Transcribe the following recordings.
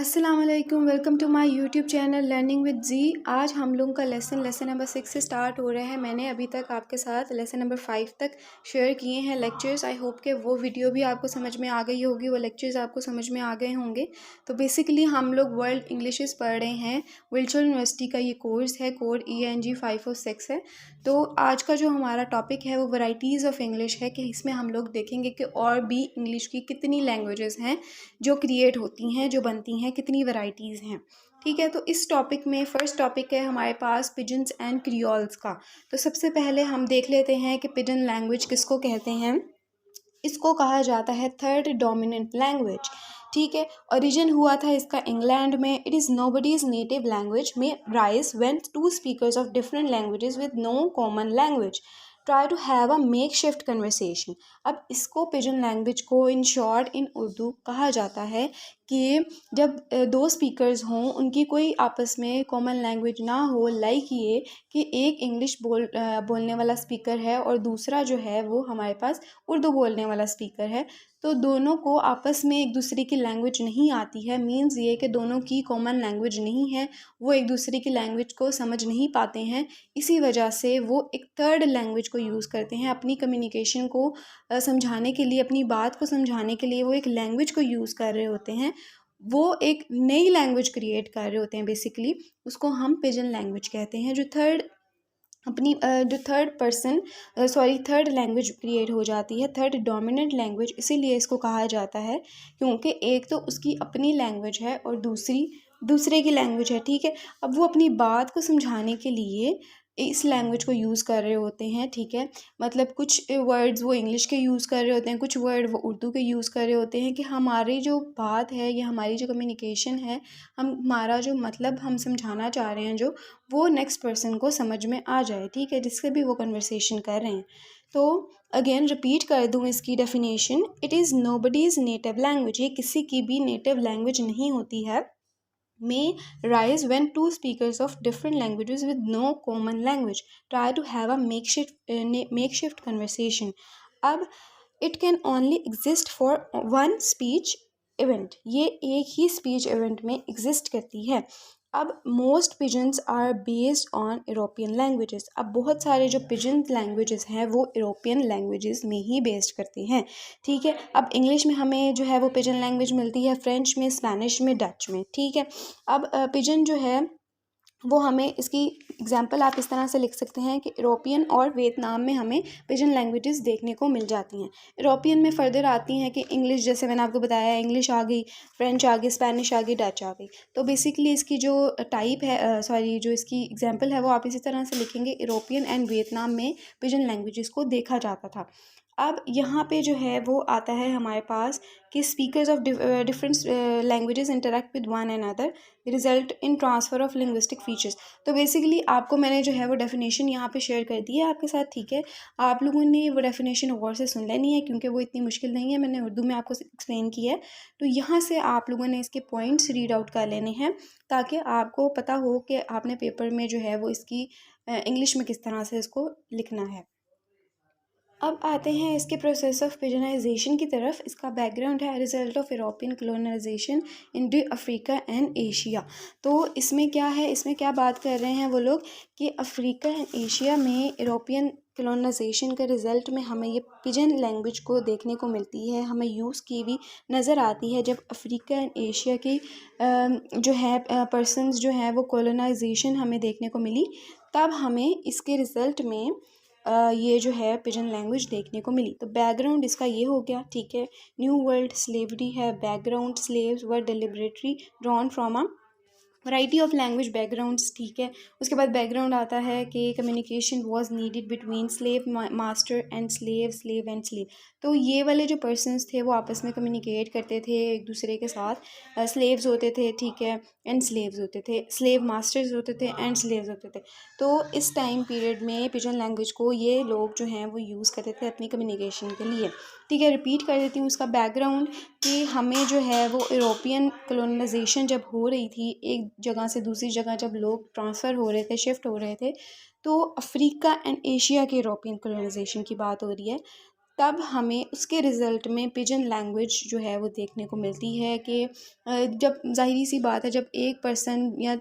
अस्सलाम वालेकुम, welcome to my YouTube channel learning with G. आज हम लोगों का लेसन नंबर 6 से स्टार्ट हो रहा है। मैंने अभी तक आपके साथ लेसन नंबर 5 तक शेयर किए हैं लेक्चर्स। आई होप कि वो वीडियो भी आपको समझ में आ गई होगी, वो लेक्चर्स आपको समझ में आ गए होंगे। तो बेसिकली हम लोग वर्ल्ड इंग्लिशेस पढ़ रहे हैं। विल्चर यूनिवर्सिटी का ये कोर्स है, कोड ENG 506 है। तो आज का जो हमारा टॉपिक है वो वैरायटीज़ ऑफ इंग्लिश है, कि इसमें हम लोग देखेंगे कि और भी इंग्लिश की कितनी लैंग्वेजेस हैं जो क्रिएट होती हैं, जो बनती हैं, कितनी वैरायटीज़ हैं। ठीक है, तो इस टॉपिक में फर्स्ट टॉपिक है हमारे पास पिजन्स एंड क्रियोल्स का। तो सबसे पहले हम देख लेते हैं कि पिजन लैंग्वेज किसको कहते हैं। इसको कहा जाता है थर्ड डोमिनेंट लैंग्वेज। ठीक है, ओरिजिन हुआ था इसका इंग्लैंड में। It is nobody's native language may rise when two speakers of different languages with no common language try to have a makeshift conversation. अब इसको पिजन लैंग्वेज को in short इन उर्दू कहा जाता है कि जब दो स्पीकर्स हों, उनकी कोई आपस में कॉमन लैंग्वेज ना हो, लाइक ये कि एक इंग्लिश बोलने वाला स्पीकर है और दूसरा जो है वो हमारे पास उर्दू बोलने वाला स्पीकर है, तो दोनों को आपस में एक दूसरे की लैंग्वेज नहीं आती है। मीन्स ये कि दोनों की कॉमन लैंग्वेज नहीं है, वो एक दूसरे की लैंग्वेज को समझ नहीं पाते हैं। इसी वजह से वो एक थर्ड लैंग्वेज को यूज़ करते हैं अपनी कम्युनिकेशन को समझाने के लिए, अपनी बात को समझाने के लिए वो एक लैंग्वेज को यूज़ कर रहे होते हैं। वो एक नई लैंग्वेज क्रिएट कर रहे होते हैं बेसिकली। उसको हम पिजन लैंग्वेज कहते हैं, जो third person third language create हो जाती है, थर्ड डोमिनेंट लैंग्वेज। इसीलिए इसको कहा जाता है क्योंकि एक तो उसकी अपनी लैंग्वेज है और दूसरे की लैंग्वेज है। ठीक है, अब वो अपनी बात को समझाने के लिए इस लैंग्वेज को यूज़ कर रहे होते हैं। ठीक है, मतलब कुछ वर्ड्स वो इंग्लिश के यूज़ कर रहे होते हैं, कुछ वर्ड वो उर्दू के यूज़ कर रहे होते हैं, कि हमारी जो बात है या हमारी जो कम्युनिकेशन है, हमारा जो मतलब हम समझाना चाह रहे हैं, जो वो नेक्स्ट पर्सन को समझ में आ जाए। ठीक है, जिससे भी वो कन्वर्सेशन कर रहे हैं। तो अगेन रिपीट कर दूँ इसकी definition. It is nobody's native language. ये किसी की भी नेटिव लैंग्वेज नहीं होती है। may rise when two speakers of different languages with no common language try to have a makeshift conversation. अब it can only exist for one speech event। ये एक ही स्पीच इवेंट में एग्जिस्ट करती है। अब most pidgins are based on European languages. अब बहुत सारे जो पिजन लैंग्वेजेस हैं वो यूरोपियन लैंग्वेजेस में ही बेस्ड करते हैं। ठीक है, अब इंग्लिश में हमें जो है वो पिजन लैंग्वेज मिलती है, फ्रेंच में, स्पेनिश में, डच में। ठीक है, अब पिजन जो है वो हमें इसकी एग्जांपल आप इस तरह से लिख सकते हैं कि यूरोपियन और वियतनाम में हमें पिजन लैंग्वेजेस देखने को मिल जाती हैं। यूरोपियन में फर्दर आती हैं कि इंग्लिश, जैसे मैंने आपको बताया, इंग्लिश आ गई, फ्रेंच आ गई, स्पेनिश आ गई, डच आ गई। तो बेसिकली इसकी जो टाइप है, जो इसकी एग्जांपल है वो आप इसी तरह से लिखेंगे। यूरोपियन एंड वियतनाम में पिजन लैंग्वेजेस को देखा जाता था। अब यहाँ पे जो है वो आता है हमारे पास कि speakers of different languages interact with one another result in transfer of linguistic features. तो बेसिकली आपको मैंने जो है वो डेफिनेशन यहाँ पे शेयर कर दी है आपके साथ। ठीक है, आप लोगों ने वो डेफिनेशन गौर से सुन लेनी है क्योंकि वो इतनी मुश्किल नहीं है, मैंने उर्दू में आपको एक्सप्लेन किया है। तो यहाँ से आप लोगों ने इसके पॉइंट्स रीड आउट कर लेने हैं ताकि आपको पता हो कि आपने पेपर में जो है वो इसकी इंग्लिश में किस तरह से इसको लिखना है। अब आते हैं इसके प्रोसेस ऑफ पिजनाइजेशन की तरफ। इसका बैकग्राउंड है result of European colonization Indo Africa and Asia. तो इसमें क्या है, इसमें क्या बात कर रहे हैं वो लोग कि अफ्रीका एंड एशिया में यूरोपियन कॉलोनाइजेशन के रिज़ल्ट में हमें ये पिजन लैंग्वेज को देखने को मिलती है, हमें यूज़ की हुई नज़र आती है। जब अफ्रीका एंड एशिया की जो है पर्सनस जो हैं वो कॉलोनाइजेशन हमें देखने को मिली, तब हमें इसके रिज़ल्ट में ये जो है पिजन लैंग्वेज देखने को मिली। तो बैकग्राउंड इसका ये हो गया। ठीक है, न्यू वर्ल्ड स्लेवरी है background. Slaves were deliberately drawn from a variety of language backgrounds. ठीक है, उसके बाद बैकग्राउंड आता है कि communication was needed between slave master and slave, slave and slave. तो ये वाले जो पर्सन्स थे वो आपस में कम्युनिकेट करते थे एक दूसरे के साथ। स्लेव्स होते थे, ठीक है, एंड स्लेव्स होते थे, स्लेव मास्टर्स होते थे एंड स्लेव्स होते थे। तो इस टाइम पीरियड में पिजन लैंग्वेज को ये लोग जो हैं वो यूज़ करते थे अपनी कम्युनिकेशन के लिए। ठीक है, रिपीट कर देती हूँ उसका बैकग्राउंड कि हमें जो है वो यूरोपियन कॉलोनाइजेशन जब हो रही थी, एक जगह से दूसरी जगह जब लोग ट्रांसफ़र हो रहे थे, शिफ्ट हो रहे थे, तो अफ्रीका एंड एशिया के यूरोपियन कॉलोनाइजेशन की बात हो रही है। तब हमें उसके रिज़ल्ट में पिजन लैंग्वेज जो है वो देखने को मिलती है कि जब ज़ाहिरी सी बात है, जब एक पर्सन या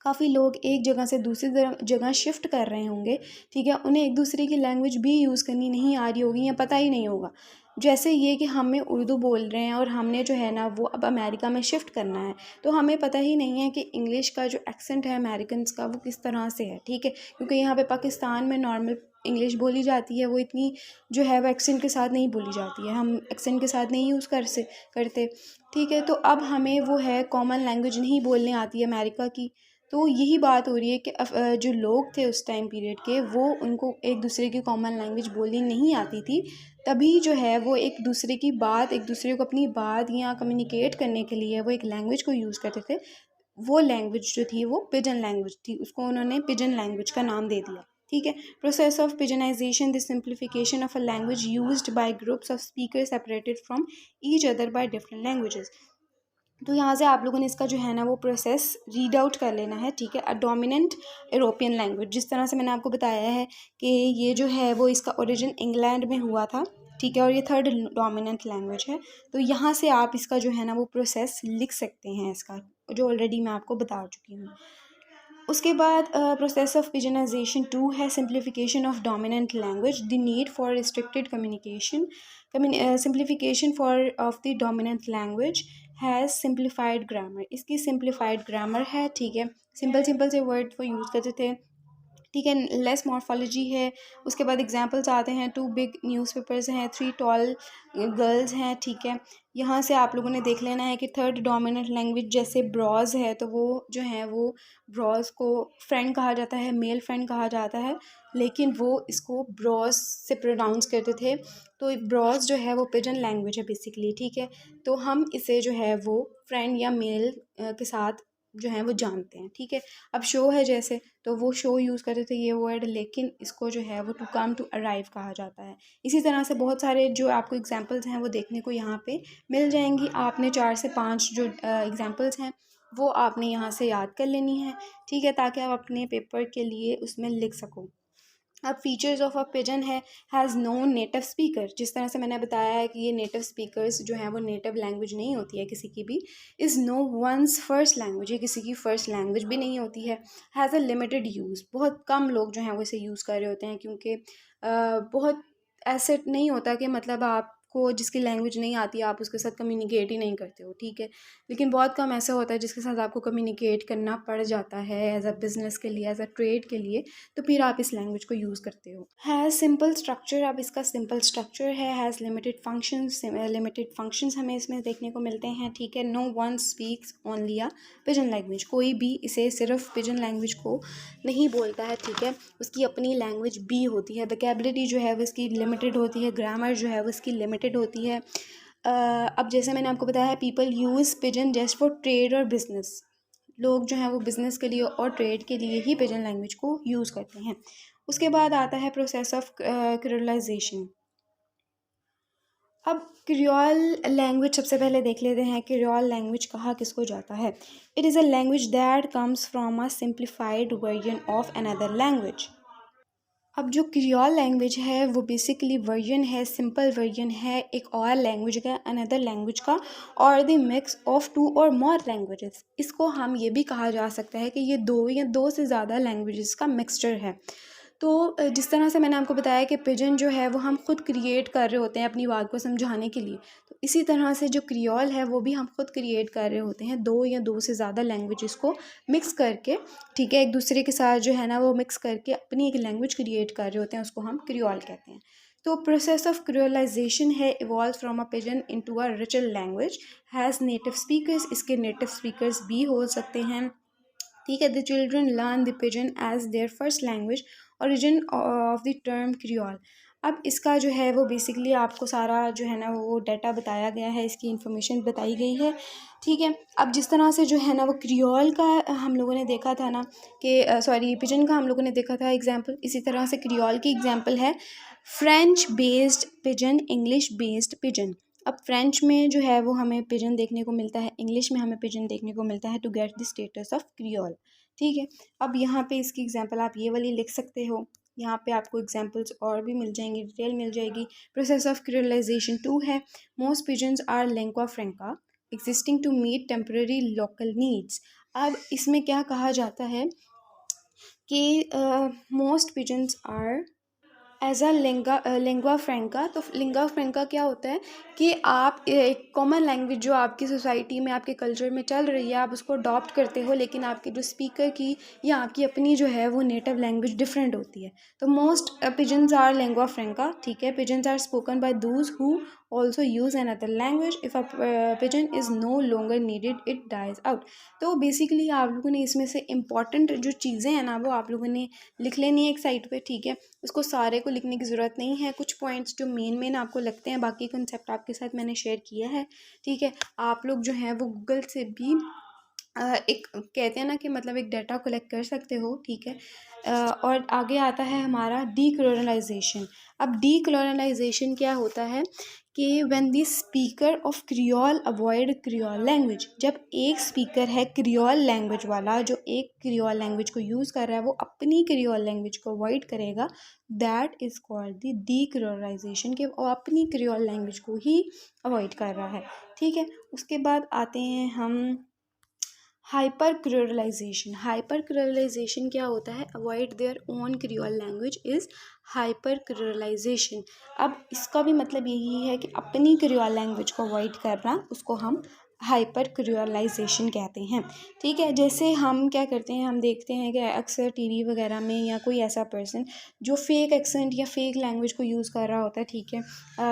काफ़ी लोग एक जगह से दूसरी जगह शिफ्ट कर रहे होंगे, ठीक है, उन्हें एक दूसरे की लैंग्वेज भी यूज़ करनी नहीं आ रही होगी या पता ही नहीं होगा। जैसे ये कि हमें उर्दू बोल रहे हैं और हमने जो है ना वो अब अमेरिका में शिफ्ट करना है, तो हमें पता ही नहीं है कि इंग्लिश का जो एक्सेंट है अमेरिकन्स का वो किस तरह से है, ठीक है, क्योंकि यहाँ पे पाकिस्तान में नॉर्मल इंग्लिश बोली जाती है, वो इतनी जो है वो एक्सेंट के साथ नहीं बोली जाती है, हम एक्सेंट के साथ नहीं यूज़ करते, ठीक है। तो अब हमें वो है कॉमन लैंग्वेज नहीं बोलने आती है अमेरिका की। तो यही बात हो रही है कि जो लोग थे उस टाइम पीरियड के, वो उनको एक दूसरे की कॉमन लैंग्वेज बोलनी नहीं आती थी, तभी जो है वो एक दूसरे की बात, एक दूसरे को अपनी बात या कम्युनिकेट करने के लिए वो एक लैंग्वेज को यूज़ करते थे। वो लैंग्वेज जो थी वो पिजन लैंग्वेज थी, उसको उन्होंने पिजन लैंग्वेज का नाम दे दिया, ठीक है। Process of pidginization, the simplification of a language used by groups of speaker separated from each other by different languages. तो यहाँ से आप लोगों ने इसका जो है ना वो प्रोसेस रीड आउट कर लेना है, ठीक है। अ डोमिनेंट यूरोपियन लैंग्वेज, जिस तरह से मैंने आपको बताया है कि ये जो है वो इसका ओरिजिन इंग्लैंड में हुआ था, ठीक है, और ये थर्ड डोमिनेंट लैंग्वेज है। तो यहाँ से आप इसका जो है ना वो प्रोसेस लिख सकते हैं इसका, जो ऑलरेडी मैं आपको बता चुकी हूँ। उसके बाद प्रोसेस ऑफ पिजनाइजेशन 2 है simplification of dominant language, the need for restricted communication, simplification for of the dominant language has simplified grammar. इसकी सिंप्लीफाइड ग्रामर है, ठीक है, सिंपल सिंपल से वर्ड वो यूज़ करते थे, ठीक है, लेस मॉर्फोलॉजी है। उसके बाद एग्जांपल्स आते हैं, 2 बिग न्यूज़पेपर्स हैं, 3 टॉल गर्ल्स हैं, ठीक है। यहाँ से आप लोगों ने देख लेना है कि थर्ड डोमिनेंट लैंग्वेज जैसे ब्रॉज है, तो वो जो है वो ब्रॉज को फ्रेंड कहा जाता है, मेल फ्रेंड कहा जाता है, लेकिन वो इसको ब्रॉज से प्रोनाउंस करते थे। तो ब्रॉज जो है वो पिजन लैंग्वेज है बेसिकली, ठीक है। तो हम इसे जो है वो फ्रेंड या मेल के साथ जो है वो जानते हैं, ठीक है। अब शो है जैसे, तो वो शो यूज़ करते थे ये वर्ड, लेकिन इसको जो है वो टू कम टू अराइव कहा जाता है। इसी तरह से बहुत सारे जो आपको एग्जांपल्स हैं वो देखने को यहाँ पे मिल जाएंगी। आपने 4 से 5 जो एग्जांपल्स हैं वो आपने यहाँ से याद कर लेनी है, ठीक है, ताकि आप अपने पेपर के लिए उसमें लिख सको। अब फीचर्स ऑफ अ पिजन है, हैज़ नो नेटिव स्पीकर, जिस तरह से मैंने बताया है कि ये नेटिव स्पीकर्स जो हैं वो नेटिव लैंग्वेज नहीं होती है किसी की भी। Is no one's first language, ये किसी की फ़र्स्ट लैंग्वेज भी नहीं होती है। हैज़ अ लिमिटेड यूज़, बहुत कम लोग जो हैं वो इसे यूज़ कर रहे होते हैं, क्योंकि बहुत ऐसे नहीं होता कि मतलब आपको जिसकी लैंग्वेज नहीं आती आप उसके साथ कम्युनिकेट ही नहीं करते हो, ठीक है। लेकिन बहुत कम ऐसा होता है जिसके साथ आपको कम्युनिकेट करना पड़ जाता है एज अ बिज़नेस के लिए, एज अ ट्रेड के लिए, तो फिर आप इस लैंग्वेज को यूज़ करते हो। हैज़ सिंपल स्ट्रक्चर, अब इसका सिंपल स्ट्रक्चर है। हैज़ लिमिटेड फंक्शंस हमें इसमें देखने को मिलते हैं, ठीक है। No one speaks only a pidgin language, कोई भी इसे सिर्फ पिजन लैंग्वेज को नहीं बोलता है, ठीक है, उसकी अपनी लैंग्वेज भी होती है। वोकैबुलरी जो है वो इसकी लिमिटेड होती है, ग्रामर जो है वो इसकी लिमिटेड होती है। अब जैसे मैंने आपको बताया है, people use pigeon just for trade और बिजनेस, लोग जो हैं वो बिज़नेस के लिए और ट्रेड के लिए ही पिजन लैंग्वेज को यूज़ करते हैं। उसके बाद आता है प्रोसेस ऑफ क्रियोलाइजेशन। अब क्रियोल लैंग्वेज सबसे पहले देख लेते हैं, क्रियोल लैंग्वेज कहा किसको जाता है। It is a language that comes from a simplified version of another language. अब जो क्रियोल लैंग्वेज है वो बेसिकली वर्जन है, सिंपल वर्जन है एक और लैंग्वेज का, अनदर लैंग्वेज का, और द मिक्स ऑफ 2 और मोर लैंग्वेजेस। इसको हम ये भी कहा जा सकता है कि ये 2 या 2 से ज़्यादा लैंग्वेजेस का मिक्सचर है। तो जिस तरह से मैंने आपको बताया कि पिजन जो है वो हम खुद क्रिएट कर रहे होते हैं अपनी बात को समझाने के लिए, तो इसी तरह से जो क्रियोल है वो भी हम खुद क्रिएट कर रहे होते हैं 2 या 2 से ज़्यादा लैंग्वेजेस को मिक्स करके, ठीक है, एक दूसरे के साथ जो है ना वो मिक्स करके अपनी एक लैंग्वेज क्रिएट कर रहे होते हैं, उसको हम क्रियोल कहते हैं। तो प्रोसेस ऑफ क्रियोलाइजेशन है, evolve from a pidgin into a richer language, has native speakers, इसके नेटिव स्पीकर्स भी हो सकते हैं, ठीक है। The children learn the pidgin as their first language, origin of the term creole. अब इसका जो है वो बेसिकली आपको सारा जो है ना वो डाटा बताया गया है, इसकी इन्फॉर्मेशन बताई गई है, ठीक है। अब जिस तरह से जो है ना वो क्रियोल का हम लोगों ने देखा था ना कि सॉरी पिजन का हम लोगों ने देखा था एग्जाम्पल, इसी तरह से क्रियोल की एग्जाम्पल है French based pigeon, English based pigeon. अब फ्रेंच में जो है वो हमें पिजन देखने को मिलता है, इंग्लिश में हमें पिजन देखने को मिलता है, to get the status of creole, ठीक है। अब यहाँ पे इसकी एग्जांपल आप ये वाली लिख सकते हो, यहाँ पे आपको एग्जांपल्स और भी मिल जाएंगे, डिटेल मिल जाएगी। प्रोसेस ऑफ क्रियोलाइजेशन 2 है, most pidgins are lingua franca existing to meet temporary local needs. अब इसमें क्या कहा जाता है कि most pidgins are as a lingua franca. तो लिंगुआ फ्रैंका क्या होता है कि आप एक कॉमन लैंग्वेज जो आपकी सोसाइटी में आपके कल्चर में चल रही है आप उसको अडॉप्ट करते हो, लेकिन आपके जो स्पीकर की या आपकी अपनी जो है वो नेटिव लैंग्वेज डिफरेंट होती है। तो most pidgins are lingua franca, ठीक है। Pidgins are spoken by those who also use another language, if a pidgin is no longer needed it dies out. तो बेसिकली आप लोगों ने इसमें से इम्पॉर्टेंट जो चीज़ें हैं ना वो आप लोगों ने लिख लेनी है एक साइड पे, ठीक है। उसको सारे को लिखने की ज़रूरत नहीं है, कुछ पॉइंट्स जो मेन आपको लगते हैं, बाकी कंसेप्ट आपके साथ मैंने शेयर किया है, ठीक है। आप लोग जो हैं वो गूगल से भी एक कहते हैं ना कि मतलब एक डाटा कलेक्ट कर सकते हो, ठीक है। और आगे आता है हमारा डीकोलोनाइजेशन। अब डीकोलोनाइजेशन क्या होता है कि when the speaker of creole avoid creole language, जब एक स्पीकर है क्रियोल लैंग्वेज वाला जो एक क्रियोल लैंग्वेज को यूज़ कर रहा है वो अपनी क्रियोल लैंग्वेज को अवॉइड करेगा, that is called the decolonisation, कि वो अपनी क्रियोल लैंग्वेज को ही अवॉइड कर रहा है, ठीक है। उसके बाद आते हैं हम हाइपर क्रियोलाइजेशन। हाइपर क्रियोलाइजेशन क्या होता है, avoid their own creole language is hyper creolisation. अब इसका भी मतलब यही है कि अपनी क्रियोल लैंग्वेज को अवॉइड करना, उसको हम हाइपर क्रियोलाइजेशन कहते हैं, ठीक है। जैसे हम क्या करते हैं, हम देखते हैं कि अक्सर टीवी वगैरह में या कोई ऐसा पर्सन जो फेक एक्सेंट या फेक लैंग्वेज को यूज़ कर रहा होता है, ठीक है।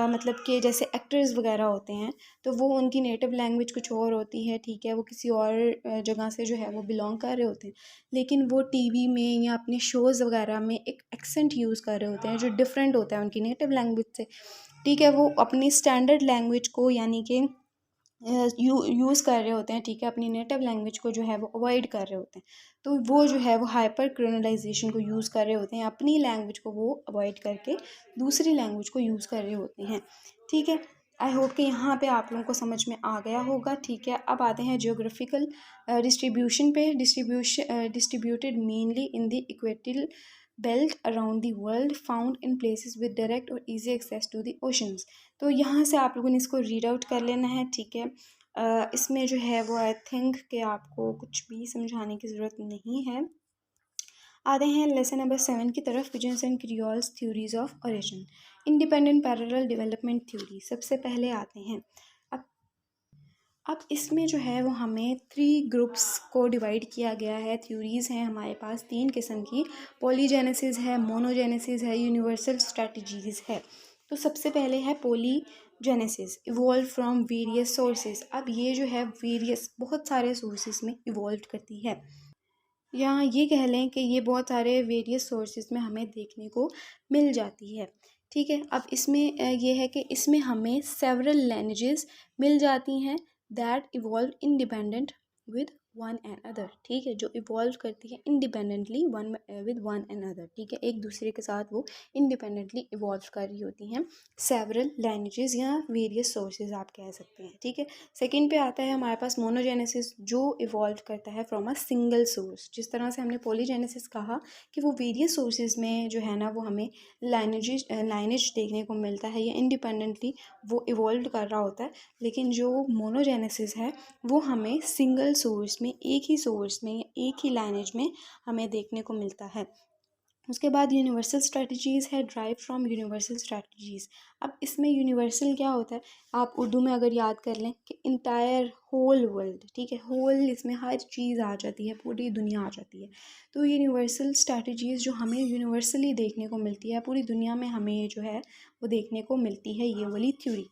मतलब कि जैसे एक्टर्स वगैरह होते हैं तो वो उनकी नेटिव लैंग्वेज कुछ और होती है, ठीक है, वो किसी और जगह से जो है वो बिलोंग कर रहे होते हैं, लेकिन वो टीवी में या अपने शोज़ वगैरह में एक एक्सेंट यूज़ कर रहे होते हैं जो डिफरेंट होता है उनकी नेटिव लैंग्वेज से, ठीक है। वो अपनी स्टैंडर्ड लैंग्वेज को यानी कि यूज़ कर रहे होते हैं, ठीक है, अपनी नेटिव लैंग्वेज को जो है वो अवॉइड कर रहे होते हैं। तो वो जो है वो हाइपर क्रियोलाइजेशन को यूज़ कर रहे होते हैं, अपनी लैंग्वेज को वो अवॉइड करके दूसरी लैंग्वेज को यूज़ कर रहे होते हैं, ठीक है। आई होप कि यहाँ पे आप लोगों को समझ में आ गया होगा, ठीक है। अब आते हैं जियोग्राफिकल डिस्ट्रीब्यूशन पे। Distributed mainly in the equatorial belt around the world, found in places with direct और easy access to the oceans. तो यहाँ से आप लोगों ने इसको रीड आउट कर लेना है, ठीक है। इसमें जो है वो आई थिंक कि आपको कुछ भी समझाने की ज़रूरत नहीं है। आते हैं लेसन नंबर 7 की तरफ, pidgins and creoles theories of origin. Independent parallel development theory सबसे पहले आते हैं। अब अब इसमें जो है वो हमें 3 ग्रुप्स को डिवाइड किया गया है। थ्योरीज़ हैं हमारे पास 3 किस्म की, पॉलीजेनेसिस है, मोनोजेनेसिस है, यूनिवर्सल स्ट्रेटजीज़ है। तो सबसे पहले है पॉलीजेनेसिस, इवॉल्व फ्रॉम वेरियस सोर्सेज। अब ये जो है वेरियस बहुत सारे सोर्सेज में इवॉल्व करती है, या ये कह लें कि ये बहुत सारे वेरियस सोर्सेज में हमें देखने को मिल जाती है, ठीक है। अब इसमें ये है कि इसमें हमें सेवरल लैंग्वेजेस मिल जाती हैं that evolve independent with one and other, ठीक है, जो इवॉल्व करती है independently one with one and other, ठीक है, एक दूसरे के साथ वो इंडिपेंडेंटली इवॉल्व कर रही होती हैं। सेवरल लैंग्वेजेस या वेरियस सोर्सेज आप कह सकते हैं, ठीक है। सेकंड पे आता है हमारे पास मोनोजेनेसिस, जो इवॉल्व करता है फ्रॉम अ सिंगल सोर्स। जिस तरह से हमने पॉलीजेनेसिस कहा कि वो वेरियस सोर्सेज में जो है ना वो हमें लाइनेज देखने को मिलता है या इंडिपेंडेंटली वो इवॉल्व कर रहा होता है, लेकिन जो मोनोजेनेसिस है वो हमें सिंगल सोर्स में, एक ही सोर्स में या एक ही लाइनेज में हमें देखने को मिलता है। उसके बाद यूनिवर्सल स्ट्रेटजीज़ है, ड्राइव फ्रॉम यूनिवर्सल स्ट्रेटजीज़। अब इसमें यूनिवर्सल क्या होता है, आप उर्दू में अगर याद कर लें कि इंटायर होल वर्ल्ड, ठीक है, होल इसमें हर चीज़ आ जाती है, पूरी दुनिया आ जाती है। तो यूनिवर्सल स्ट्रेटजीज़ जो हमें यूनिवर्सली देखने को मिलती है, पूरी दुनिया में हमें जो है वो देखने को मिलती है, ये वाली थ्योरी।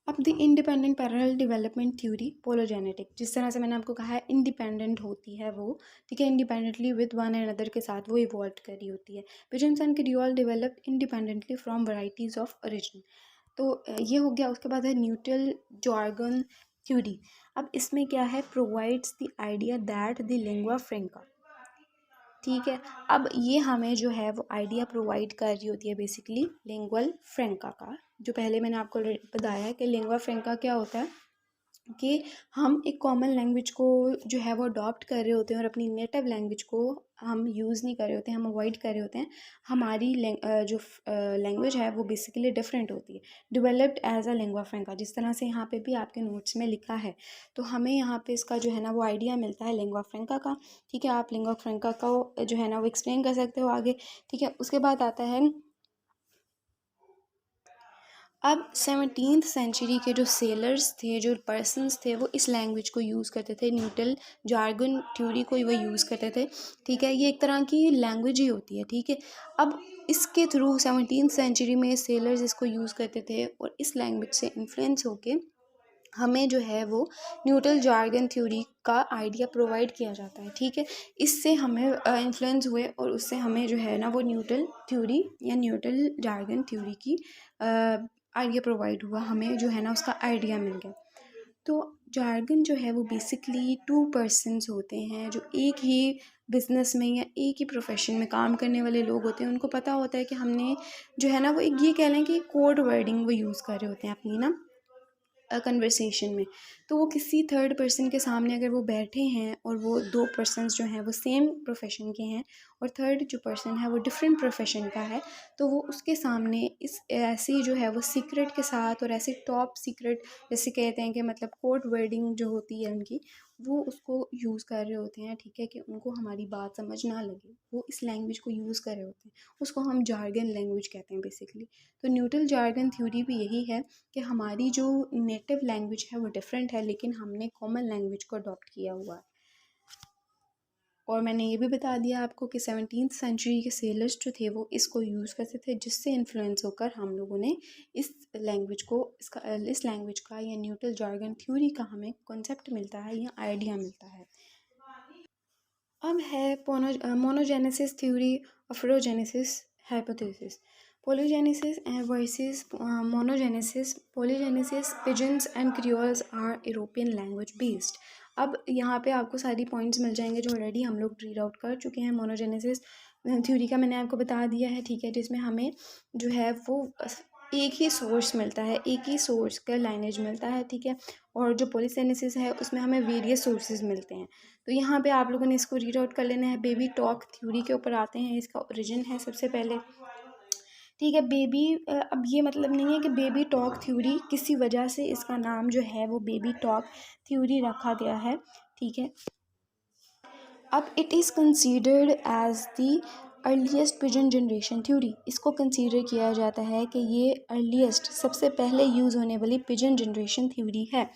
अब the independent parallel development theory polygenetic, जिस तरह से मैंने आपको कहा है इंडिपेंडेंट होती है वो, ठीक है, independently with one and other के साथ वो इवॉल्व कर रही होती है। Pidgins and creole develop independently from varieties of origin. तो ये हो गया। उसके बाद है न्यूट्रल जॉर्गन थ्योरी। अब इसमें क्या है, provides the idea that the lingua franca, ठीक है। अब ये हमें जो है वो आइडिया प्रोवाइड कर रही होती है बेसिकली लिंगुअल फ्रैंका का, जो पहले मैंने आपको बताया है कि लिंगुआ फ्रैंका क्या होता है, कि हम एक कॉमन लैंग्वेज को जो है वो अडॉप्ट कर रहे होते हैं और अपनी नेटिव लैंग्वेज को हम यूज़ नहीं कर रहे होते हैं, हम अवॉइड कर रहे होते हैं। हमारी जो लैंग्वेज है वो बेसिकली डिफरेंट होती है, डेवलप्ड एज अ लिंग्वा फ्रैंका, जिस तरह से यहाँ पे भी आपके नोट्स में लिखा है। तो हमें यहाँ पे इसका जो है ना वो आइडिया मिलता है लिंग्वा फ्रैंका का। ठीक है, आप लिंग्वा फ्रैंका को जो है ना वो एक्सप्लेन कर सकते हो आगे। ठीक है, उसके बाद आता है अब 17th सेंचुरी के जो सेलर्स थे, जो पर्सन्स थे, वो इस लैंग्वेज को यूज़ करते थे, न्यूटल जार्गन थ्योरी को वो यूज़ करते थे। ठीक है, ये एक तरह की लैंग्वेज ही होती है। ठीक है, अब इसके थ्रू 17th सेंचुरी में सेलर्स इसको यूज़ करते थे और इस लैंग्वेज से इन्फ्लुएंस होके हमें जो है वो न्यूटल जार्गन थ्योरी का आइडिया प्रोवाइड किया जाता है। ठीक है, इससे हमें इन्फ्लुएंस हुए और उससे हमें जो है ना वो न्यूटल थ्योरी या न्यूटल जार्गन थ्योरी की आइडिया प्रोवाइड हुआ, हमें जो है ना उसका आइडिया मिल गया। तो जार्गन जो है वो बेसिकली टू पर्सन्स होते हैं जो एक ही बिजनेस में या एक ही प्रोफेशन में काम करने वाले लोग होते हैं। उनको पता होता है कि हमने जो है ना वो एक ये कह लें कि कोड वर्डिंग वो यूज़ कर रहे होते हैं अपनी ना कन्वर्सेशन में। तो वो किसी थर्ड पर्सन के सामने अगर वो बैठे हैं और वो दो पर्सन्स जो हैं वो सेम प्रोफेशन के हैं और थर्ड जो पर्सन है वो डिफरेंट प्रोफेशन का है, तो वो उसके सामने इस ऐसी जो है वो सीक्रेट के साथ और ऐसी टॉप सीक्रेट, जैसे कहते हैं कि मतलब कोड वर्डिंग जो होती है उनकी, वो उसको यूज़ कर रहे होते हैं। ठीक है, कि उनको हमारी बात समझ ना लगे, वो इस लैंग्वेज को यूज़ कर रहे होते हैं, उसको हम जार्गन लैंग्वेज कहते हैं बेसिकली। तो न्यूटल जार्गन थ्योरी भी यही है कि हमारी जो नेटिव लैंग्वेज है वो डिफरेंट है, लेकिन हमने कॉमन लैंग्वेज को अडॉप्ट किया हुआ है। और मैंने ये भी बता दिया आपको कि 17th सेंचुरी के सेलर्स जो थे वो इसको यूज़ करते थे, जिससे इन्फ्लुएंस होकर हम लोगों ने इस लैंग्वेज को इस लैंग्वेज का या न्यूटल जार्गन थ्योरी का हमें कॉन्सेप्ट मिलता है या आइडिया मिलता है। अब है monogenesis theory, afrogenesis hypothesis. Polygenesis versus monogenesis. Polygenesis pidgins and creoles are European language based. अब यहाँ पे आपको सारी पॉइंट्स मिल जाएंगे जो ऑलरेडी हम लोग रीड आउट कर चुके हैं। मोनोजेनेसिस थ्योरी का मैंने आपको बता दिया है। ठीक है, जिसमें हमें जो है वो एक ही सोर्स मिलता है, एक ही सोर्स का लाइनेज मिलता है। ठीक है, और जो पोलीसेनेसिस है उसमें हमें वेरियस सोर्सेज मिलते हैं। तो यहाँ पे आप लोगों ने इसको रीड आउट कर लेना है। बेबी टॉक थ्योरी के ऊपर आते हैं, इसका ओरिजिन है सबसे पहले। ठीक है, बेबी अब ये मतलब नहीं है कि बेबी टॉक थ्योरी किसी वजह से इसका नाम जो है वो बेबी टॉक थ्योरी रखा गया है। ठीक है, अब it is considered as the earliest pidgin generation theory. इसको कंसीडर किया जाता है कि ये अर्लीस्ट सबसे पहले यूज़ होने वाली पिजन जनरेशन थ्योरी है।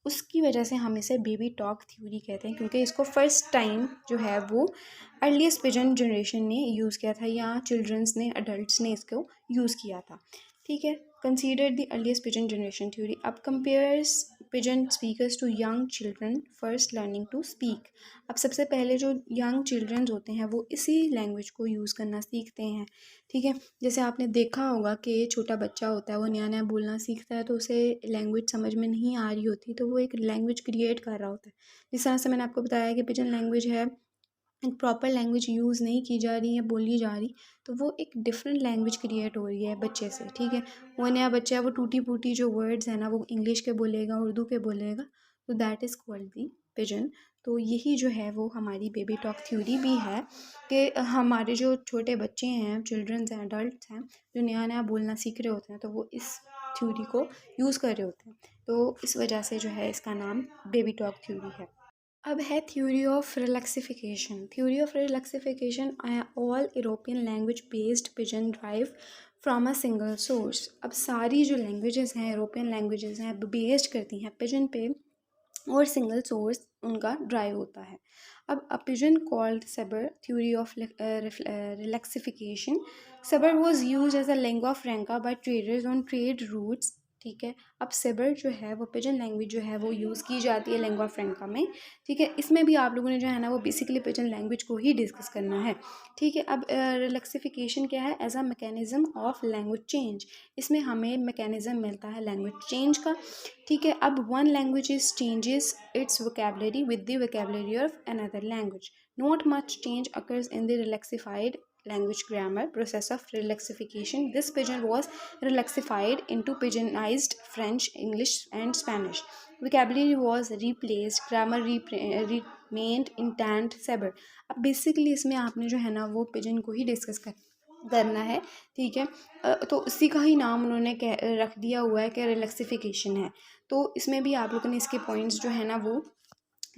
उसकी वजह से हम इसे बेबी टॉक थ्योरी कहते हैं, क्योंकि इसको फर्स्ट टाइम जो है वो अर्लीस्ट पिजन जनरेशन ने यूज़ किया था, या चिल्ड्रंस ने, अडल्ट ने इसको यूज़ किया था। ठीक है, consider the earliest pidgin generation theory. अब compares pidgin speakers to young children first learning to speak. अब सबसे पहले जो यंग चिल्ड्रन होते हैं वो इसी लैंग्वेज को यूज़ करना सीखते हैं। ठीक है, जैसे आपने देखा होगा कि छोटा बच्चा होता है वो नया नया बोलना सीखता है, तो उसे लैंग्वेज समझ में नहीं आ रही होती, तो वो एक लैंग्वेज क्रिएट कर रहा होता है। जिस तरह से मैंने आपको बताया कि पिजन लैंग्वेज है, एक प्रॉपर लैंग्वेज यूज़ नहीं की जा रही है, बोली जा रही, तो वो एक डिफरेंट लैंग्वेज क्रिएट हो रही है बच्चे से। ठीक है, वो नया बच्चा है वो टूटी फूटी जो वर्ड्स हैं ना वो इंग्लिश के बोलेगा, उर्दू के बोलेगा, तो that is called the pigeon. तो यही जो है वो हमारी बेबी टॉक थ्योरी भी है कि हमारे जो छोटे बच्चे हैं, चिल्ड्रंस हैं, अडल्ट हैं, जो नया नया बोलना सीख रहे होते हैं, तो वो इस थ्योरी को यूज़ कर रहे होते हैं। तो इस वजह से जो है इसका नाम बेबी टॉक थ्योरी है। अब है theory of relexification. Theory of relexification, all European language based pidgin derive from a single source. अब सारी जो लैंग्वेजेस हैं, यूरोपियन लैंग्वेजेस हैं, बेस्ड करती हैं पिजन पे और सिंगल सोर्स उनका ड्राइव होता है। अब a pidgin called Sabir theory of relexification. Sabir was use as a lingua franca by traders on trade routes. ठीक है, अब सेबर जो है वो पिजन लैंग्वेज जो है वो यूज़ की जाती है lingua franca में। ठीक है, इसमें भी आप लोगों ने जो है ना वो बेसिकली पिजन लैंग्वेज को ही डिस्कस करना है। ठीक है, अब रिलैक्सिफिकेशन क्या है? As a mechanism of language change. इसमें हमें मैकेनिज्म मिलता है लैंग्वेज चेंज का। ठीक है, अब one language is changes its vocabulary with the vocabulary of another language, not much change occurs in the relexified language grammar, process of relaxification. This pigeon was relaxified into pigeonized French, English and Spanish. Vocabulary was replaced, grammar remained intact, saber. अब basically इसमें आपने जो है ना वो pigeon को ही discuss करना है, ठीक है। तो इसी का ही नाम उन्होंने रख दिया हुआ है कि रिलैक्सिफिकेशन है। तो इसमें भी आप लोगों ने इसके पॉइंट्स जो है ना वो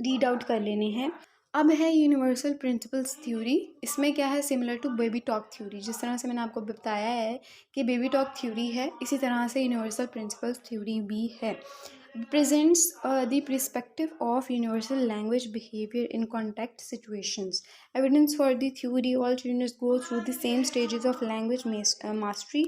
रीड आउट कर लेने हैं। अब है यूनिवर्सल प्रिंसिपल्स थ्योरी। इसमें क्या है, similar to baby talk theory. जिस तरह से मैंने आपको बताया है कि बेबी टॉक थ्योरी है, इसी तरह से यूनिवर्सल प्रिंसिपल्स थ्योरी भी है। presents the perspective of universal language behavior in contact situations. Evidence for the theory: all children go through the same stages of language mastery.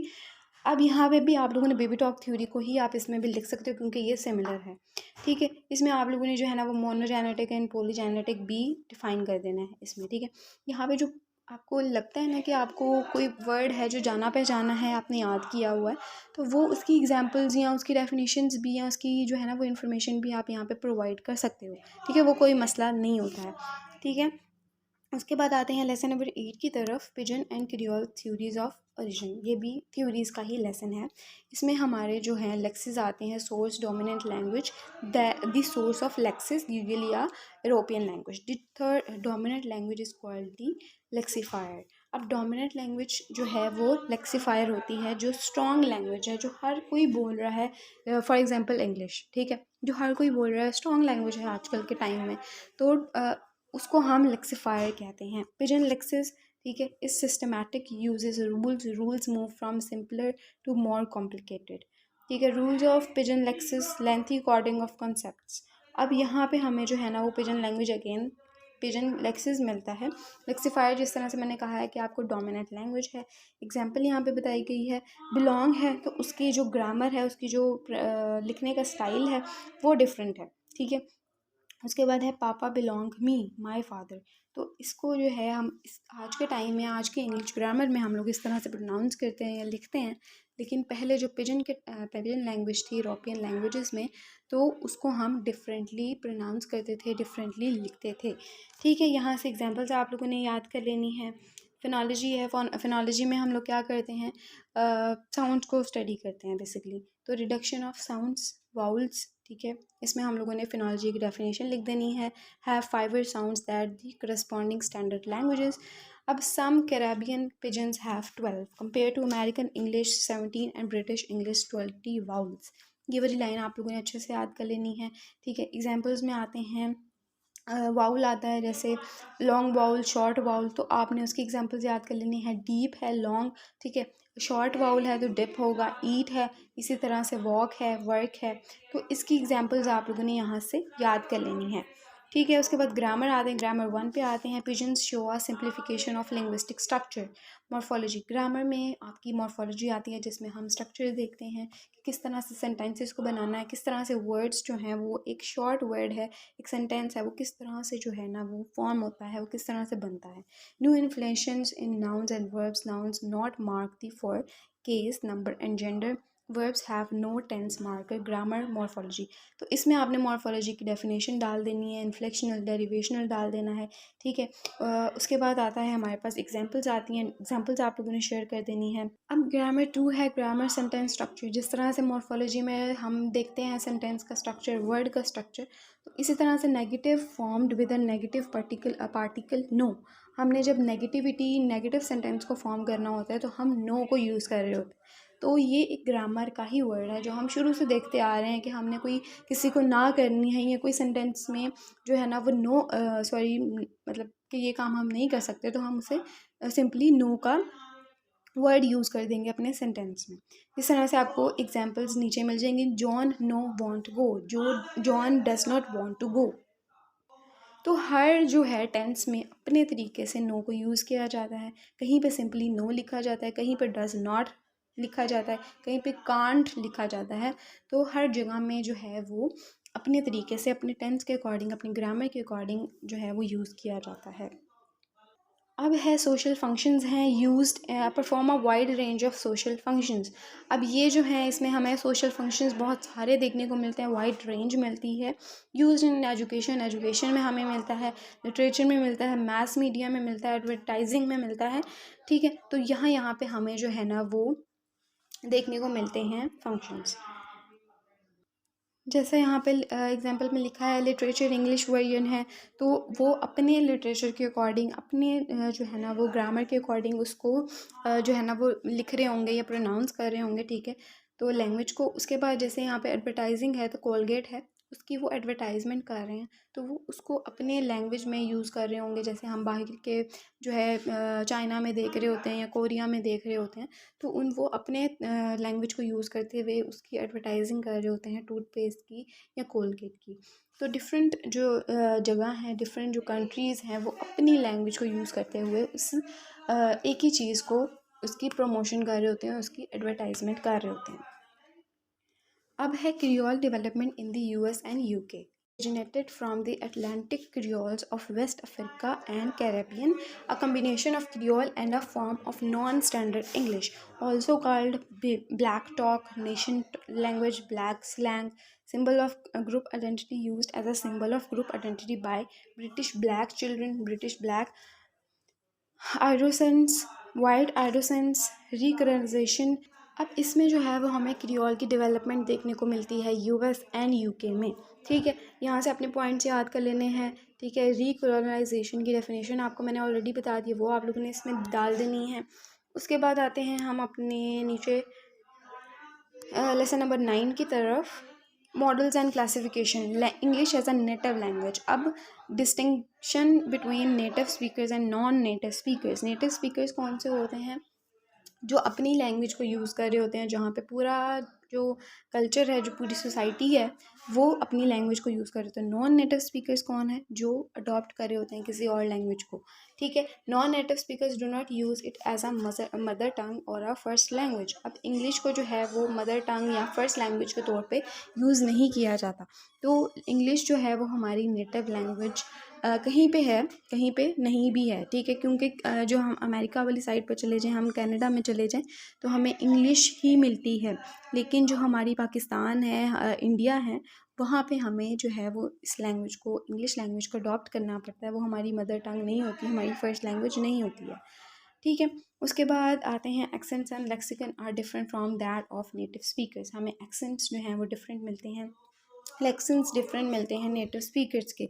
अब यहाँ पे भी आप लोगों ने बेबी टॉक थ्योरी को ही आप इसमें भी लिख सकते हो क्योंकि ये सिमिलर है, ठीक है। इसमें आप लोगों ने जो है ना वो मोनोजेनेटिक एंड पॉलीजेनेटिक भी डिफाइन कर देना है इसमें, ठीक है। यहाँ पे जो आपको लगता है ना कि आपको कोई वर्ड है जो जाना पहचाना है, आपने याद किया हुआ है, तो वो उसकी एग्जांपल्स या उसकी डेफिनेशंस भी या उसकी जो है ना वो इन्फॉर्मेशन भी आप यहाँ पे प्रोवाइड कर सकते हो, ठीक है। वो कोई मसला नहीं होता है, ठीक है। उसके बाद आते हैं लेसन नंबर 8 की तरफ, pigeon and creole theories of origin. ये भी थ्योरीज का ही लेसन है। इसमें हमारे जो हैं लेक्सिस आते हैं, source, dominant language, the source of lexis usually a European language. The third dominant language is called the lexifier. अब डोमिनेंट लैंग्वेज जो है वो लेक्सीफायर होती है, जो स्ट्रॉन्ग लैंग्वेज है, जो हर कोई बोल रहा है। फॉर एग्जांपल इंग्लिश, ठीक है, जो हर कोई बोल रहा है, स्ट्रॉन्ग लैंग्वेज है आजकल के टाइम में, तो उसको हम लेक्सीफायर कहते हैं। पिजन लेक्सिस, ठीक है, is systematic uses rules move from simpler to more complicated, ठीक है। Rules of pidgin lexis, lengthy coding of concepts. अब यहाँ पे हमें जो है ना वो pidgin language again pidgin lexis मिलता है। लेक्सीफायर जिस तरह से मैंने कहा है कि आपको डोमिनेंट लैंग्वेज है, एग्जांपल यहाँ पे बताई गई है। बिलोंग है तो उसकी जो ग्रामर है, उसकी जो लिखने का स्टाइल है वो डिफरेंट है, ठीक है। उसके बाद है पापा बिलोंग मी माय फादर। तो इसको जो है हम इस आज के टाइम में, आज के इंग्लिश ग्रामर में हम लोग इस तरह से प्रोनाउंस करते हैं या लिखते हैं, लेकिन पहले जो पिजन लैंग्वेज थी यूरोपियन लैंग्वेजेस में, तो उसको हम डिफरेंटली प्रोनाउंस करते थे, डिफरेंटली लिखते थे, ठीक है। यहाँ से एग्जांपल्स आप लोगों ने याद कर लेनी है। फिनोलॉजी है, फिनोलॉजी में हम लोग क्या करते हैं, साउंड्स को स्टडी करते हैं बेसिकली। तो रिडक्शन ऑफ साउंड्स, वाउल्स, ठीक है। इसमें हम लोगों ने फिनोलॉजी की डेफिनेशन लिख देनी है। Have fewer sounds that the corresponding standard languages. अब some Caribbean pidgins have 12 compare to American English 17 and British English 20 vowels. ये वाली लाइन आप लोगों ने अच्छे से याद कर लेनी है, ठीक है। एग्जाम्पल्स में आते हैं, वाउल आता है जैसे लॉन्ग वाउल, शॉर्ट वाउल, तो आपने उसकी एग्जांपल्स याद कर लेनी है। डीप है, लॉन्ग, ठीक है। शॉर्ट वाउल है तो डिप होगा। ईट है, इसी तरह से वॉक है, वर्क है, तो इसकी एग्जांपल्स आप लोगों ने यहाँ से याद कर लेनी है, ठीक है। उसके बाद ग्रामर आते हैं, ग्रामर 1 पे आते हैं। Pidgins show a simplification of linguistic structure. Morphology, grammar में आपकी मॉर्फोलॉजी आती है जिसमें हम स्ट्रक्चर देखते हैं कि किस तरह से सेंटेंसेस को बनाना है, किस तरह से वर्ड्स जो हैं वो, एक शॉर्ट वर्ड है, एक सेंटेंस है, वो किस तरह से जो है ना वो फॉर्म होता है, वो किस तरह से बनता है। New inflections in nouns and verbs, nouns not mark the for case, number and gender, verbs have no tense marker. Grammar, morphology, तो इसमें आपने मॉर्फोलॉजी की डेफिनेशन डाल देनी है, इन्फ्लेक्शनल, डेरिवेशनल डाल देना है, ठीक है। उसके बाद आता है हमारे पास एग्जांपल्स आती हैं, एग्जांपल्स आप लोगों ने शेयर कर देनी है। अब ग्रामर 2 है, ग्रामर सेंटेंस स्ट्रक्चर। जिस तरह से मॉर्फोलॉजी में हम देखते हैं सेंटेंस का स्ट्रक्चर, वर्ड का स्ट्रक्चर, तो इसी तरह से negative formed with a negative particle no. हमने जब नेगेटिव सेंटेंस को फॉर्म करना होता है तो हम नो को यूज़ कर रहे होते हैं। तो ये एक ग्रामर का ही वर्ड है जो हम शुरू से देखते आ रहे हैं कि हमने कोई किसी को ना करनी है या कोई सेंटेंस में जो है ना वो नो सॉरी मतलब कि ये काम हम नहीं कर सकते, तो हम उसे सिंपली नो का वर्ड यूज़ कर देंगे अपने सेंटेंस में। इस तरह से आपको एग्जांपल्स नीचे मिल जाएंगे। जॉन नो वॉन्ट गो, जो John does not want to go. तो हर जो है टेंस में अपने तरीके से नो को यूज़ किया जाता है। कहीं पे सिंपली नो लिखा जाता है, कहीं पे डज नॉट लिखा जाता है, कहीं पे कांट लिखा जाता है। तो हर जगह में जो है वो अपने तरीके से, अपने टेंस के अकॉर्डिंग, अपनी ग्रामर के अकॉर्डिंग जो है वो यूज़ किया जाता है। अब है सोशल फंक्शंस हैं used perform a wide range of social functions. अब ये जो है इसमें हमें सोशल फंक्शंस बहुत सारे देखने को मिलते हैं, वाइड रेंज मिलती है। यूज्ड इन एजुकेशन, एजुकेशन में हमें मिलता है, लिटरेचर में मिलता है, मास मीडिया में मिलता है, एडवर्टाइजिंग में मिलता है। ठीक है, तो यहाँ पे हमें जो है ना वो देखने को मिलते हैं फंक्शंस। जैसे यहाँ पे एग्जांपल में लिखा है लिटरेचर इंग्लिश वर्जन है, तो वो अपने लिटरेचर के अकॉर्डिंग अपने जो है ना वो ग्रामर के अकॉर्डिंग उसको जो है ना वो लिख रहे होंगे या प्रोनाउंस कर रहे होंगे। ठीक है, तो लैंग्वेज को उसके बाद जैसे यहाँ पे एडवर्टाइजिंग है तो कोलगेट है, उसकी वो एडवर्टाइजमेंट कर रहे हैं तो वो उसको अपने लैंग्वेज में यूज़ कर रहे होंगे। जैसे हम बाहर के जो है चाइना में देख रहे होते हैं या कोरिया में देख रहे होते हैं, तो वो अपने लैंग्वेज को यूज़ करते हुए उसकी एडवर्टाइजिंग कर रहे होते हैं टूथपेस्ट की या कोलगेट की। तो डिफरेंट जो जगह हैं, डिफरेंट जो कंट्रीज़ हैं, वो अपनी लैंग्वेज को यूज़ करते हुए उस एक ही चीज़ को उसकी प्रमोशन कर रहे होते हैं, उसकी एडवर्टाइजमेंट कर रहे होते हैं। अब है creole development in the US and UK. Originated from the Atlantic Creoles of West Africa and Caribbean, a combination of Creole and a form of non-standard English, also called Black Talk, Nation language, Black slang, symbol of group identity used as a symbol of group identity by British black children, British black adolescents, white adolescents, recognisation. अब इसमें जो है वो हमें creole की development देखने को मिलती है यूएस एंड यूके में। ठीक है, यहाँ से अपने पॉइंट्स याद कर लेने हैं। ठीक है, रिकॉलोनाइजेशन की डेफिनेशन आपको मैंने ऑलरेडी बता दी, वो आप लोगों ने इसमें डाल देनी है। उसके बाद आते हैं हम अपने नीचे लेसन नंबर 9 की तरफ, models and classification English as a native language. अब distinction between native speakers and non native speakers. Native speakers कौन से होते हैं? जो अपनी लैंग्वेज को यूज़ कर रहे होते हैं, जहाँ पे पूरा जो कल्चर है, जो पूरी सोसाइटी है, वो अपनी लैंग्वेज को यूज़ कर रहे होते हैं। नॉन नेटिव स्पीकर्स कौन है? जो अडॉप्ट कर रहे होते हैं किसी और लैंग्वेज को। ठीक है, non native speakers do not use it as a mother tongue or a first language. अब इंग्लिश को जो है वो मदर टंग या फर्स्ट लैंग्वेज के तौर पे यूज़ नहीं किया जाता। तो इंग्लिश जो है वो हमारी नेटिव लैंग्वेज कहीं पे है, कहीं पे नहीं भी है। ठीक है, क्योंकि जो हम अमेरिका वाली साइड पर चले जाएं, हम कनाडा में चले जाएं, तो हमें इंग्लिश ही मिलती है। लेकिन जो हमारी पाकिस्तान है, इंडिया है, वहाँ पे हमें जो है वो इस लैंग्वेज को, इंग्लिश लैंग्वेज को अडॉप्ट करना पड़ता है। वो हमारी मदर टंग नहीं होती, हमारी फर्स्ट लैंग्वेज नहीं होती है। ठीक है, उसके बाद आते हैं accents and lexicon are different from that of native speakers. हमें एक्सेंट्स जो हैं वो डिफरेंट मिलते हैं, लेक्सन्स डिफरेंट मिलते हैं नेटिव स्पीकर्स के।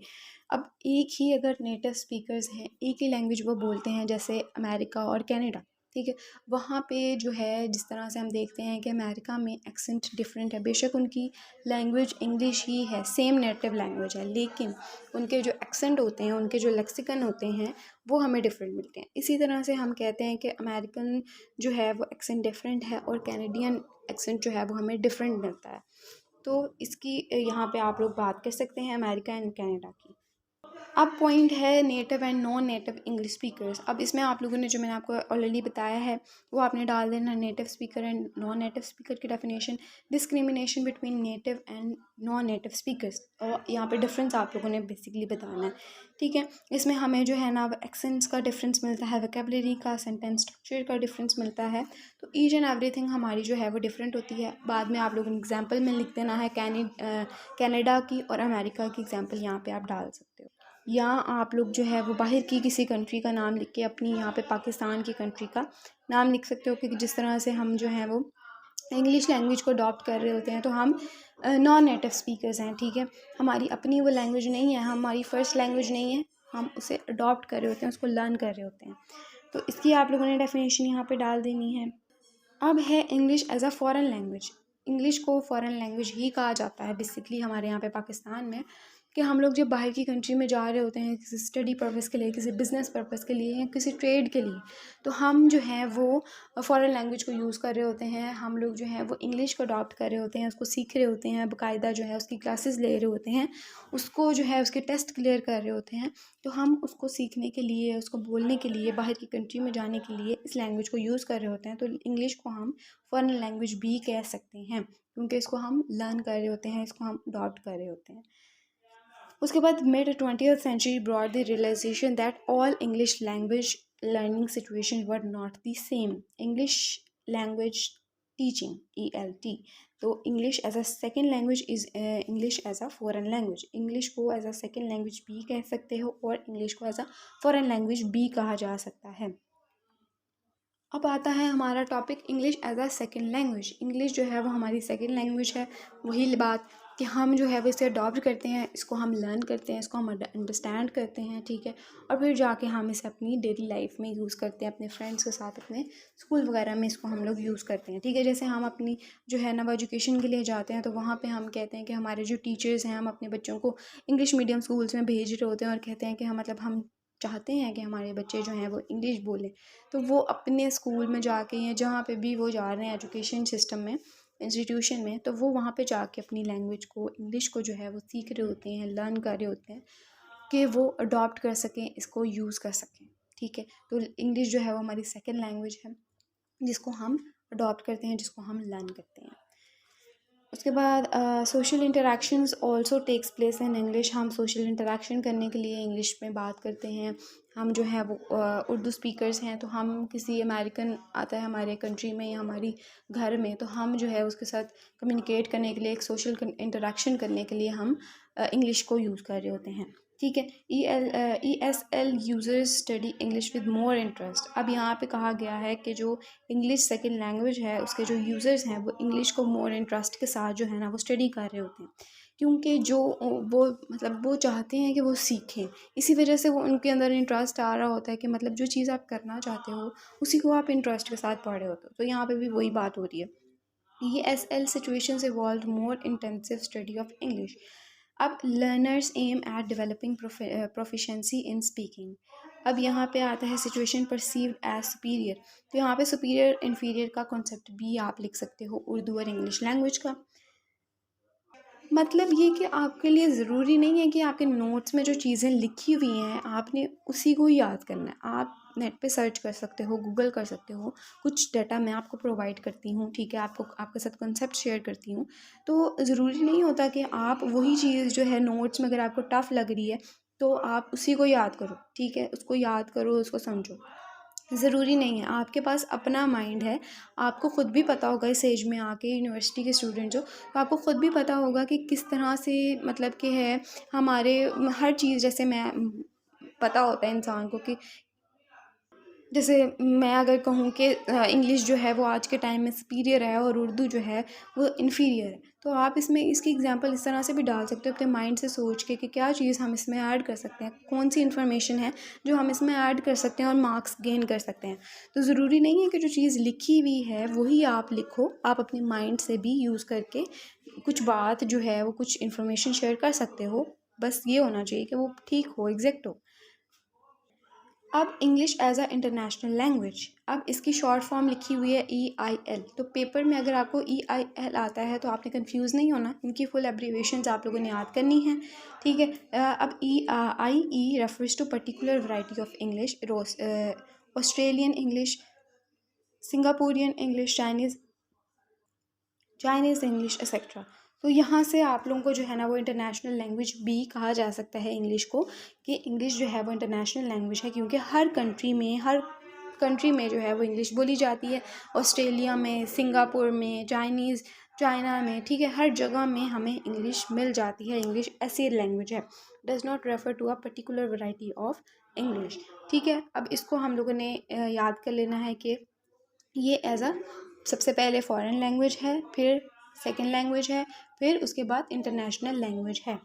अब एक ही अगर नेटिव स्पीकर्स हैं, एक ही लैंग्वेज वो बोलते हैं, जैसे अमेरिका और कनाडा, ठीक है, वहाँ पे जो है जिस तरह से हम देखते हैं कि अमेरिका में एक्सेंट डिफरेंट है। बेशक उनकी लैंग्वेज इंग्लिश ही है, सेम नेटिव लैंग्वेज है, लेकिन उनके जो एक्सेंट होते हैं, उनके जो लेक्सिकन होते हैं, वो हमें डिफरेंट मिलते हैं। इसी तरह से हम कहते हैं कि अमेरिकन जो है वो एक्सेंट डिफरेंट है और कैनेडियन एक्सेंट जो है वो हमें डिफरेंट मिलता है। तो इसकी यहाँ पे आप लोग बात कर सकते हैं अमेरिका एंड कनाडा की। अब पॉइंट है native and non native English speakers. अब इसमें आप लोगों ने जो मैंने आपको ऑलरेडी बताया है वो आपने डाल देना, native speaker and non native speaker की definition, discrimination between native and non native speakers, और यहाँ पे डिफरेंस आप लोगों ने बेसिकली बताना है। ठीक है, इसमें हमें जो है ना एक्सेंट्स का डिफरेंस मिलता है, वोकैबुलरी का, सेंटेंस स्ट्रक्चर का डिफरेंस मिलता है। तो ईच एंड एवरीथिंग हमारी जो है वो डिफरेंट होती है। बाद में आप लोगों ने एग्जाम्पल में लिख देना है कनाडा की और अमेरिका की एग्जाम्पल यहाँ पे आप डाल सकते हो। या आप लोग जो है वो बाहर की किसी कंट्री का नाम लिख के अपनी यहाँ पे पाकिस्तान की कंट्री का नाम लिख सकते हो, क्योंकि जिस तरह से हम जो है वो इंग्लिश लैंग्वेज को अडॉप्ट कर रहे होते हैं, तो हम नॉन नेटिव स्पीकर्स हैं। ठीक है, हमारी अपनी वो लैंग्वेज नहीं है, हमारी फर्स्ट लैंग्वेज नहीं है, हम उसे अडॉप्ट कर रहे होते हैं, उसको लर्न कर रहे होते हैं। तो इसकी आप लोगों ने डेफिनेशन यहाँ पे डाल देनी है। अब है English as a foreign language. English को फॉरेन लैंग्वेज ही कहा जाता है बेसिकली हमारे यहाँ पे पाकिस्तान में, कि हम लोग जब बाहर की कंट्री में जा रहे होते हैं किसी स्टडी पर्पज़ के लिए, किसी बिज़नेस पर्पज़ के लिए या किसी ट्रेड के लिए, तो हम जो है वो फॉरेन लैंग्वेज को यूज़ कर रहे होते हैं। हम लोग जो है वो इंग्लिश को अडॉप्ट कर रहे होते हैं, उसको सीख रहे होते हैं, बाकायदा जो है उसकी क्लासेस ले रहे होते हैं, उसको जो है उसके टेस्ट क्लियर कर रहे होते हैं। तो हम उसको सीखने के लिए, उसको बोलने के लिए, बाहर की कंट्री में जाने के लिए इस लैंग्वेज को यूज़ कर रहे होते हैं। तो इंग्लिश को हम फॉरेन लैंग्वेज भी कह सकते हैं, क्योंकि इसको हम लर्न कर रहे होते हैं, इसको हम अडॉप्ट कर रहे होते हैं। उसके बाद mid 20th century brought the realization that all English language learning situation were not the same. English language teaching, ELT. तो English as a second language is English as a foreign language, English को as a second language भी कह सकते हो और English को as a foreign language भी कहा जा सकता है। अब आता है हमारा topic English as a second language. English जो है वो हमारी सेकेंड लैंग्वेज है। वही बात कि हम जो है वो इसे अडॉप्ट करते हैं, इसको हम लर्न करते हैं, इसको हम अंडरस्टैंड करते हैं, ठीक है, और फिर जाके हम इसे अपनी डेली लाइफ में यूज़ करते हैं, अपने फ्रेंड्स के साथ, अपने स्कूल वगैरह में इसको हम लोग यूज़ करते हैं, ठीक है। जैसे हम अपनी जो है ना वो एजुकेशन के लिए जाते हैं तो वहाँ पे हम कहते हैं कि हमारे जो टीचर्स हैं, हम अपने बच्चों को इंग्लिश मीडियम स्कूल्स में भेज रहे होते हैं और कहते हैं कि हम मतलब हम चाहते हैं कि हमारे बच्चे जो हैं वो इंग्लिश बोलें। तो वो अपने स्कूल में जाके या जहाँ पे भी वो जा रहे हैं एजुकेशन सिस्टम में, इंस्टीट्यूशन में, तो वो वहाँ पे जाके अपनी लैंग्वेज को, इंग्लिश को जो है वो सीख रहे होते हैं, लर्न कर रहे होते हैं कि वो अडॉप्ट कर सकें, इसको यूज़ कर सकें, ठीक है। तो इंग्लिश जो है वो हमारी सेकेंड लैंग्वेज है जिसको हम अडॉप्ट करते हैं, जिसको हम लर्न करते हैं। उसके बाद social interactions also takes place in English. हम सोशल इंटरेक्शन करने के लिए इंग्लिश में बात करते हैं। हम जो है वो उर्दू स्पीकर्स हैं, तो हम किसी अमेरिकन आता है हमारे कंट्री में या हमारी घर में, तो हम जो है उसके साथ कम्युनिकेट करने के लिए, एक सोशल इंटरेक्शन करने के लिए हम इंग्लिश को यूज़ कर रहे होते हैं, ठीक है। ESL users study English with more interest. अब यहाँ पे कहा गया है कि जो इंग्लिश सेकेंड लैंग्वेज है उसके जो यूज़र्स हैं वो इंग्लिश को मोर इंटरेस्ट के साथ जो है ना वो स्टडी कर रहे होते हैं, क्योंकि जो वो मतलब वो चाहते हैं कि वो सीखें, इसी वजह से वो उनके अंदर इंटरेस्ट आ रहा होता है कि मतलब जो चीज़ आप करना चाहते हो उसी को आप इंटरेस्ट के साथ पढ़ रहे होते हो। तो यहाँ पे भी वही बात हो रही है। ESL situations evolved more intensive study of English. अब learners aim at developing proficiency in speaking. अब यहाँ पे आता है situation perceived as superior। तो यहाँ पे superior inferior का concept भी आप लिख सकते हो उर्दू और इंग्लिश लैंग्वेज का। मतलब ये कि आपके लिए ज़रूरी नहीं है कि आपके नोट्स में जो चीज़ें लिखी हुई हैं आपने उसी को याद करना है। आप नेट पे सर्च कर सकते हो, गूगल कर सकते हो, कुछ डाटा मैं आपको प्रोवाइड करती हूँ, ठीक है, आपको आपके साथ कॉन्सेप्ट शेयर करती हूँ। तो ज़रूरी नहीं होता कि आप वही चीज़ जो है नोट्स में अगर आपको टफ़ लग रही है तो आप उसी को याद करो, ठीक है, उसको याद करो, उसको समझो। ज़रूरी नहीं है, आपके पास अपना माइंड है, आपको ख़ुद भी पता होगा इस एज में आके, यूनिवर्सिटी के स्टूडेंट हो, तो आपको ख़ुद भी पता होगा कि किस तरह से मतलब कि है हमारे हर चीज़, जैसे मैं पता होता है इंसान को कि जैसे मैं अगर कहूँ कि इंग्लिश जो है वो आज के टाइम में सुपीरियर है और उर्दू जो है वो इन्फीरियर है, तो आप इसमें इसकी एग्जांपल इस तरह से भी डाल सकते हो अपने माइंड से सोच के कि क्या चीज़ हम इसमें ऐड कर सकते हैं, कौन सी इन्फॉर्मेशन है जो हम इसमें ऐड कर सकते हैं और मार्क्स गेन कर सकते हैं। तो ज़रूरी नहीं है कि जो चीज़ लिखी हुई है वही आप लिखो, आप अपने माइंड से भी यूज़ करके कुछ बात जो है वो कुछ इन्फॉर्मेशन शेयर कर सकते हो, बस ये होना चाहिए कि वो ठीक हो, एग्जैक्ट हो। अब English as a international language, अब इसकी शॉर्ट फॉर्म लिखी हुई है EIL। तो पेपर में अगर आपको EIL आता है तो आपने कंफ्यूज नहीं होना, इनकी फुल एब्रीवेशंस आप लोगों ने याद करनी है, ठीक है। अब IE refers to particular variety of English, Australian English, Singaporean English, Chinese English etcetera. तो यहाँ से आप लोगों को जो है ना वो इंटरनेशनल लैंग्वेज भी कहा जा सकता है इंग्लिश को, कि इंग्लिश जो है वो इंटरनेशनल लैंग्वेज है, क्योंकि हर कंट्री में जो है वो इंग्लिश बोली जाती है। ऑस्ट्रेलिया में, सिंगापुर में, चाइना में, ठीक है, हर जगह में हमें इंग्लिश मिल जाती है। इंग्लिश ऐसी लैंग्वेज है, does not refer to a particular variety of English, ठीक है। अब इसको हम लोगों ने याद कर लेना है कि ये एज अ सबसे पहले फॉरेन लैंग्वेज है, फिर सेकंड लैंग्वेज है, फिर उसके बाद इंटरनेशनल लैंग्वेज है।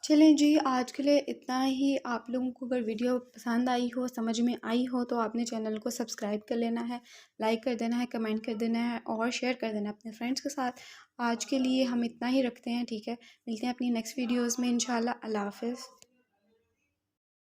चलें जी, आज के लिए इतना ही। आप लोगों को अगर वीडियो पसंद आई हो, समझ में आई हो, तो आपने चैनल को सब्सक्राइब कर लेना है, लाइक कर देना है, कमेंट कर देना है और शेयर कर देना है अपने फ्रेंड्स के साथ। आज के लिए हम इतना ही रखते हैं, ठीक है। मिलते हैं अपनी नेक्स्ट वीडियोज़ में इंशाल्लाह। अल्लाह हाफ़िज़।